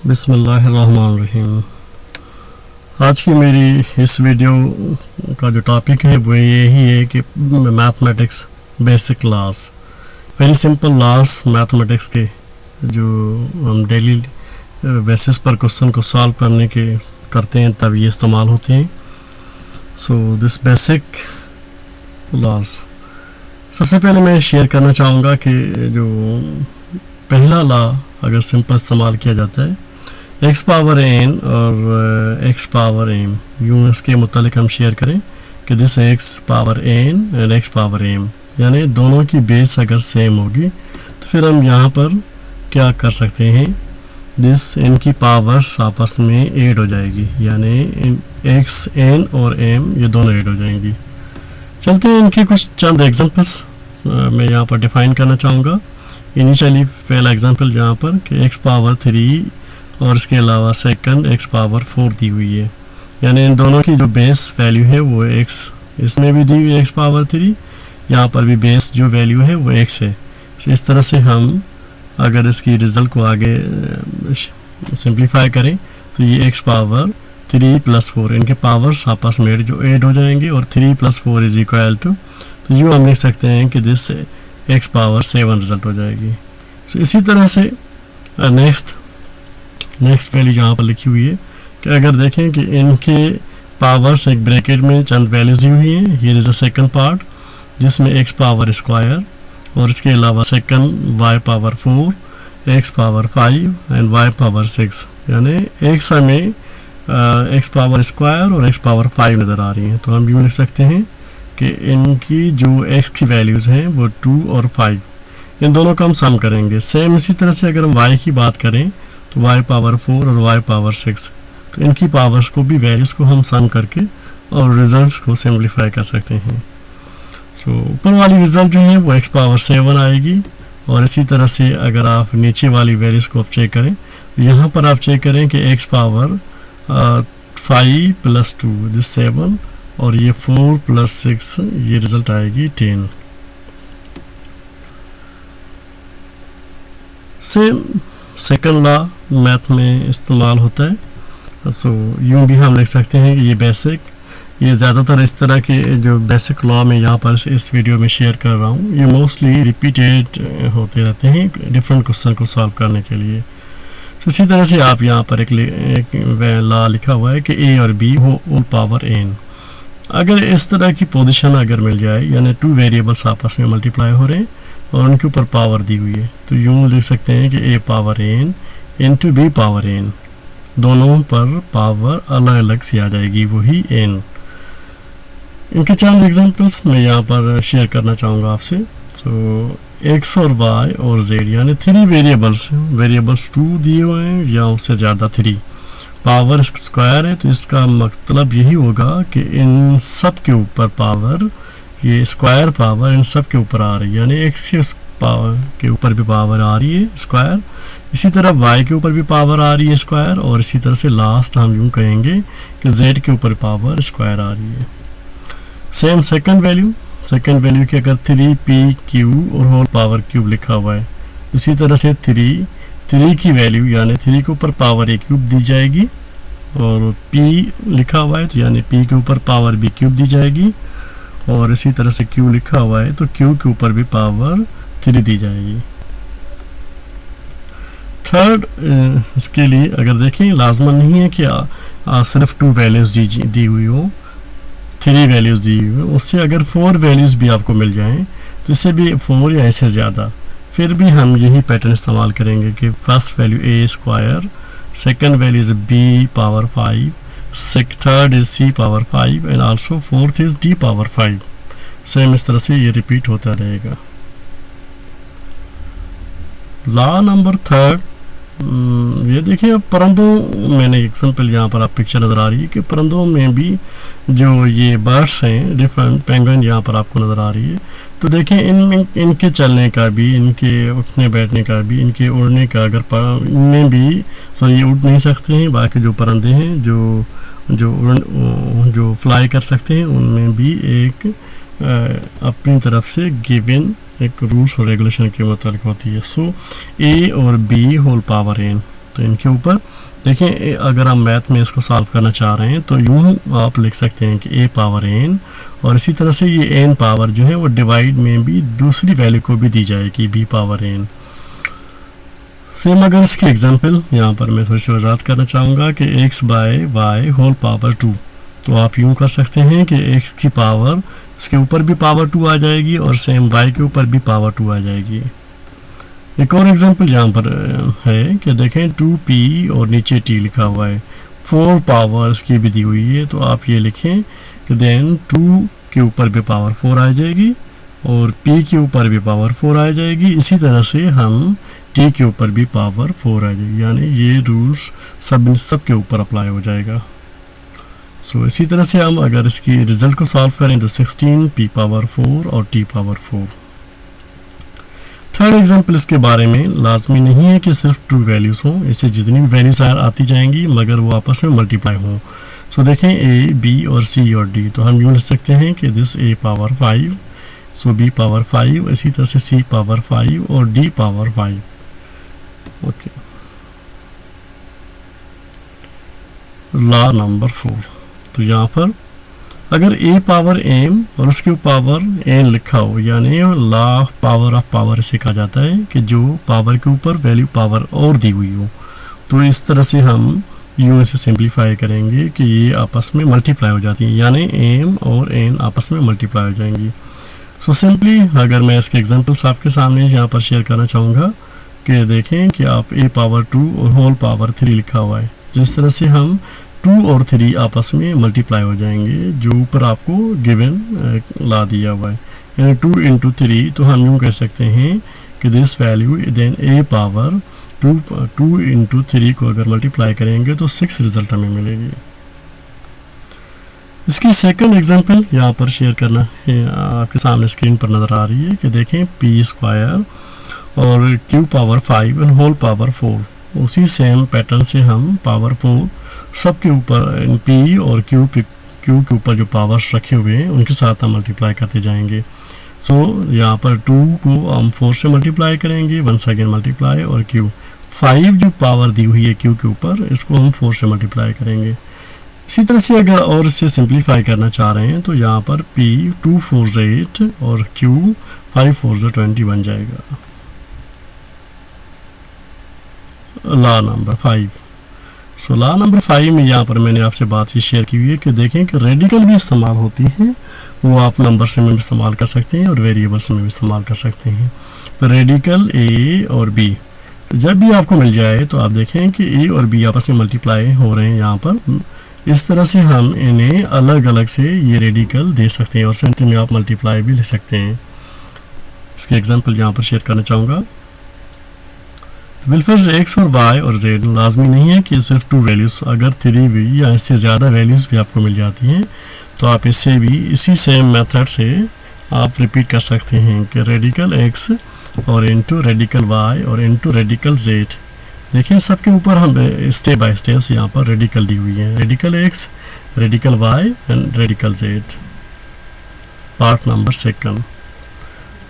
बिस्मिल्लाहिर्रहमानिर्रहीम। आज की मेरी इस वीडियो का जो टॉपिक है वो यही है कि mathematics basic laws, very simple laws mathematics के जो हम डेली बेसिस पर क्वेश्चन को सॉल्व करने के करते हैं तब ये इस्तेमाल होते हैं। सो दिस बेसिक लॉज, सबसे पहले मैं शेयर करना चाहूँगा कि जो पहला लॉ अगर सिंपल इस्तेमाल किया जाता है एक्स पावर एन और एक्स पावर एम, यूँ इसके मुतालिक हम शेयर करें कि this x power n and x power m, यानी दोनों की बेस अगर सेम होगी तो फिर हम यहाँ पर क्या कर सकते हैं, दिस इनकी पावर्स आपस में ऐड हो जाएगी, यानी एक्स एन और एम ये दोनों ऐड हो जाएंगी। चलते हैं इनके कुछ चंद एग्जांपल्स मैं यहाँ पर डिफाइन करना चाहूँगा। इनिशियली पहला एग्जांपल जहाँ पर कि एक्स पावर 3 और इसके अलावा सेकंड एक्स पावर 4 दी हुई है, यानी इन दोनों की जो बेस वैल्यू है वो एक्स, इसमें भी दी हुई है एक्स पावर 3, यहाँ पर भी बेस जो वैल्यू है वो एक्स है। इस तरह से हम अगर इसकी रिज़ल्ट को आगे सिंप्लीफाई करें तो ये एक्स पावर 3 + 4 इनके पावर्स आपस में जो ऐड हो जाएंगे और 3 + 4 इज इक्वल टू, तो यूँ हम लिख सकते हैं कि दिस एक्स पावर 7 रिजल्ट हो जाएगी। सो इसी तरह से नेक्स्ट वैल्यू यहाँ पर लिखी हुई है कि अगर देखें कि इनके पावर्स एक ब्रैकेट में चंद वैल्यूज दी हुई हैं, here is the second part जिसमें एक्स पावर स्क्वायर और इसके अलावा second y power 4, x power 5 and y power 6, यानी एक्स हमें एक्स पावर स्क्वायर और एक्स पावर 5 नज़र आ रही हैं। तो हम यूँ लिख सकते हैं कि इनकी जो एक्स की वैल्यूज़ हैं वो 2 और 5, इन दोनों का हम सम करेंगे। सेम इसी तरह से अगर हम वाई की बात करें तो वाई पावर 4 और वाई पावर 6, तो इनकी पावर्स को भी वैल्यूज़ को हम सम करके और रिजल्ट्स को सिंप्लीफाई कर सकते हैं। सो ऊपर वाली रिजल्ट जो है वो एक्स पावर 7 आएगी, और इसी तरह से अगर आप नीचे वाली वैल्यूज़ को आप चेक करें तो यहाँ पर आप चेक करें कि एक्स पावर 5 + 2 दिस 7 और ये 4 + 6 ये रिजल्ट आएगी 10। सेम सेकंड लॉ मैथ में इस्तेमाल होता है। सो यूँ भी हम लिख सकते हैं कि ये बेसिक, ये ज़्यादातर इस तरह के जो बेसिक लॉ में यहाँ पर इस वीडियो में शेयर कर रहा हूँ, ये मोस्टली रिपीटेड होते रहते हैं डिफरेंट क्वेश्चन को सॉल्व करने के लिए। तो इसी तरह से आप यहाँ पर एक लॉ लिखा हुआ है कि ए और बी हो होल पावर एन। अगर इस तरह की पोजीशन अगर मिल जाए, यानी 2 वेरिएबल्स आपस में मल्टीप्लाई हो रहे हैं और उनके ऊपर पावर दी हुई है, तो यूँ लिख सकते हैं कि A power N into B power N, दोनों पर पावर अलग अलग सी आ जाएगी, वही एन। इनके चंद एग्जांपल्स मैं यहाँ पर शेयर करना चाहूँगा आपसे। सो एक्स और वाई और जेड, यानी 3 वेरिएबल्स 2 दिए हुए हैं या उससे ज़्यादा 3, पावर स्क्वायर है, तो इसका मतलब यही होगा कि इन सब के ऊपर पावर, ये स्क्वायर पावर इन सब के ऊपर आ रही है, यानी एक्स के पावर के ऊपर भी पावर आ रही है स्क्वायर, इसी तरह वाई के ऊपर भी पावर आ रही है स्क्वायर, और इसी तरह से लास्ट हम यूँ कहेंगे कि जेड के ऊपर पावर स्क्वायर आ रही है। सेम सेकंड वैल्यू की अगर 3p³ और होल पावर क्यूब लिखा हुआ है, इसी तरह से 3 की वैल्यू यानी 3 के ऊपर पावर a³ दी जाएगी, और p लिखा हुआ है तो यानी p के ऊपर पावर b³ दी जाएगी, और इसी तरह से q लिखा हुआ है तो q के ऊपर भी पावर 3 दी जाएगी। थर्ड, इसके लिए अगर देखें लाजमन नहीं है कि सिर्फ 2 वैल्यूज़ दी हुई हो, 3 वैल्यूज़ दी हुई हो, उससे अगर 4 वैल्यूज़ भी आपको मिल जाएं तो इससे भी 4 या इससे ज़्यादा, फिर भी हम यही पैटर्न इस्तेमाल करेंगे कि first value a square, second value is b power 5, third is c power 5 and also fourth is d power 5। Same इस तरह से ये रिपीट होता रहेगा। लॉ नंबर 3, ये देखिए अब परिंदों, मैंने एग्जांपल यहाँ पर आप पिक्चर नज़र आ रही है कि परिंदों में भी जो ये बर्ड्स हैं डिफरेंट, पेंगुइन यहाँ पर आपको नज़र आ रही है, तो देखें इनके चलने का भी, इनके उठने बैठने का भी, इनके उड़ने का, अगर इनमें भी ये उड़ नहीं सकते हैं, बाकी जो परिंदे हैं जो फ्लाई कर सकते हैं उनमें भी एक अपनी तरफ से गिवन एक रूल्स और रेगुलेशन के मुताबिक होती है। सो ए और बी होल पावर एन, तो इनके ऊपर देखें, अगर हम मैथ में इसको सॉल्व करना चाह रहे हैं तो यूँ आप लिख सकते हैं कि a पावर n, और इसी तरह से ये n पावर जो है वो डिवाइड में भी दूसरी वैल्यू को भी दी जाएगी b पावर n। सेम अगर इसकी एग्जांपल यहाँ पर मैं थोड़ी सी वजाहत करना चाहूँगा कि x by y whole power 2, तो आप यूँ कर सकते हैं कि x की पावर इसके ऊपर भी पावर 2 आ जाएगी और सेम y के ऊपर भी पावर 2 आ जाएगी। एक और एग्जांपल यहाँ पर है कि देखें 2p और नीचे t लिखा हुआ है, 4 पावर्स की भी दी हुई है, तो आप ये लिखें कि देन 2 के ऊपर भी पावर 4 आ जाएगी और p के ऊपर भी पावर 4 आ जाएगी। इसी तरह से हम t के ऊपर भी पावर 4 आ जाएगी, यानी ये रूल्स सब के ऊपर अप्लाई हो जाएगा। सो इसी तरह से हम अगर इसकी रिजल्ट को सॉल्व करें तो 16 p पावर 4 और t पावर 4। थर्ड एग्जाम्पल इसके बारे में लाजमी नहीं है कि सिर्फ ट्रू वैल्यूज हों, इससे जितनी भी वैल्यूज आती जाएंगी मगर वो आपस में मल्टीप्लाई हों। सो देखें a, b और c और d, तो हम यूँ लिख सकते हैं कि this a power 5, so b power 5, इसी तरह से c पावर 5 और d power 5। Okay, law number 4, तो यहाँ पर अगर a पावर m और उसके पावर n लिखा हो, यानी लॉ पावर ऑफ पावर इसे कहा जाता है कि जो पावर के ऊपर वैल्यू पावर और दी हुई हो, तो इस तरह से हम यूँ इसे सिंप्लीफाई करेंगे कि ये आपस में मल्टीप्लाई हो जाती है, यानी m और n आपस में मल्टीप्लाई हो जाएंगी। सो सिंपली अगर मैं इसके एग्जांपल्स आपके सामने यहाँ पर शेयर करना चाहूँगा कि देखें कि आप a पावर 2 और होल पावर 3 लिखा हुआ है, जिस तरह से हम 2 और 3 आपस में मल्टीप्लाई हो जाएंगे जो ऊपर आपको गिवन ला दिया हुआ है, यानी 2 इंटू 3, तो हम यूँ कह सकते हैं कि this value then a power 2 into 3 को अगर मल्टीप्लाई करेंगे तो 6 रिजल्ट हमें मिलेगी। इसकी सेकंड एग्जांपल यहाँ पर शेयर करना है, आपके सामने स्क्रीन पर नज़र आ रही है कि देखें p स्क्वायर और q पावर 5 और होल पावर 4, उसी सेम पैटर्न से हम पावर 4 सब के ऊपर p और q के ऊपर जो पावर्स रखे हुए हैं उनके साथ हम मल्टीप्लाई करते जाएंगे। सो यहाँ पर 2 को हम 4 से मल्टीप्लाई करेंगे, वंस अगेन मल्टीप्लाई, और q 5 जो पावर दी हुई है q के ऊपर, इसको हम 4 से मल्टीप्लाई करेंगे। इसी तरह से अगर और इसे सिंप्लीफाई करना चाह रहे हैं तो यहाँ पर p 2 4 8 और q 5 4 20 बन जाएगा। Law number 5, so law number 5 में यहाँ पर मैंने आपसे बात ही शेयर की हुई है कि देखें कि रेडिकल भी इस्तेमाल होती है, वो आप नंबर्स में भी इस्तेमाल कर सकते हैं और वेरिएबल्स में भी इस्तेमाल कर सकते हैं। तो रेडिकल a और b जब भी आपको मिल जाए तो आप देखें कि a और b आपस में मल्टीप्लाई हो रहे हैं यहाँ पर, इस तरह से हम इन्हें अलग अलग से ये रेडिकल दे सकते हैं और सेंटर में आप मल्टीप्लाई भी ले सकते हैं। इसके एग्जाम्पल यहाँ पर शेयर करना चाहूँगा। बिलफर्ज x और y और z लाजमी नहीं है कि सिर्फ 2 वैल्यूज़, अगर 3 भी या इससे ज़्यादा वैल्यूज़ भी आपको मिल जाती हैं तो आप इससे भी इसी सेम मेथड से आप रिपीट कर सकते हैं कि रेडिकल x और इंटू रेडिकल y और इंटू रेडिकल z। देखिए सबके ऊपर हम स्टेप बाय स्टेप यहाँ पर रेडिकल दी हुई है, radical x, radical y and radical z। Part number second,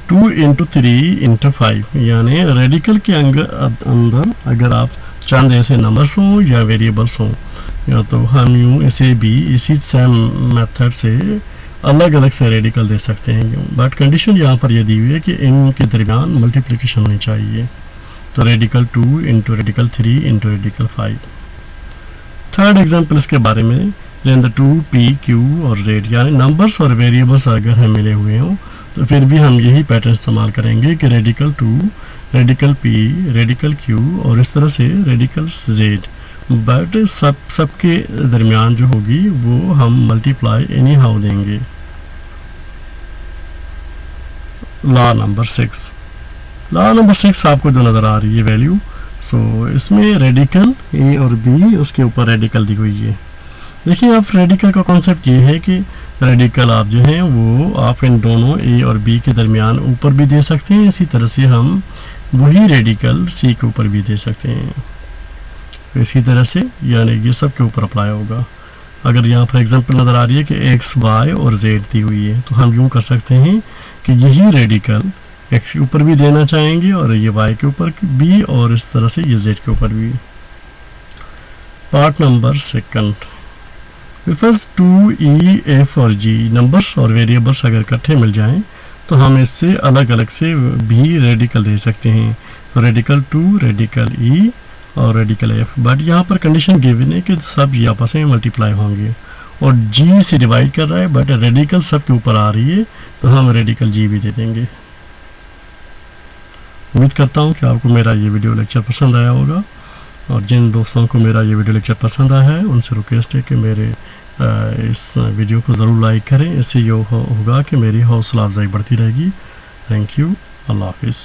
2 into 3 into 5, यानी रेडिकल के अंदर अगर आप चंद ऐसे नंबर्स हों या वेरिएबल्स हों, या तो हम यूँ इसे भी इसी सेम मेथड से अलग अलग से रेडिकल दे सकते हैं, बट कंडीशन यहाँ पर यह दी हुई है कि इनके दरमियान मल्टीप्लिकेशन होनी चाहिए। तो radical 2 into radical 3 into radical 5। Third example इसके बारे में, देन द 2 p q और z, यानी नंबर्स और वेरिएबल्स अगर हम मिले हुए हों तो फिर भी हम यही पैटर्न इस्तेमाल करेंगे कि radical 2, radical p, radical q और इस तरह से रेडिकल z, बट सबके दरमियान जो होगी वो हम मल्टीप्लाई एनी हाउ देंगे। लॉ नंबर 6, लॉ नंबर 6 आपको जो नज़र आ रही है वैल्यू, सो इसमें रेडिकल a और b, उसके ऊपर रेडिकल दी हुई है। देखिए आप रेडिकल का कॉन्सेप्ट ये है कि रेडिकल आप जो हैं वो आप इन दोनों a और b के दरमियान ऊपर भी दे सकते हैं, इसी तरह से हम वही रेडिकल c के ऊपर भी दे सकते हैं। इसी तरह से यानी ये सब के ऊपर अप्लाई होगा। अगर यहाँ पर एग्जांपल नज़र आ रही है कि x, y और z दी हुई है, तो हम यूँ कर सकते हैं कि यही रेडिकल x के ऊपर भी देना चाहेंगे और ये y के ऊपर भी और इस तरह से ये z के ऊपर भी। Part number second, if 2 E F और G नंबर्स और वेरिएबल्स अगर इकट्ठे मिल जाएं तो हम इससे अलग अलग से भी रेडिकल दे सकते हैं। तो रेडिकल 2, रेडिकल E और रेडिकल F, बट यहाँ पर कंडीशन गिवन है कि सब ये आपस में मल्टीप्लाई होंगे और G से डिवाइड कर रहा है, बट रेडिकल सब के ऊपर आ रही है तो हम रेडिकल G भी दे देंगे। उम्मीद करता हूँ कि आपको मेरा ये वीडियो लेक्चर पसंद आया होगा, और जिन दोस्तों को मेरा ये वीडियो लेक्चर पसंद आया है उनसे रिक्वेस्ट है कि मेरे इस वीडियो को ज़रूर लाइक करें। इससे ये होगा कि मेरी हौसला अफजाई बढ़ती रहेगी। Thank you. अल्लाह हाफिज़।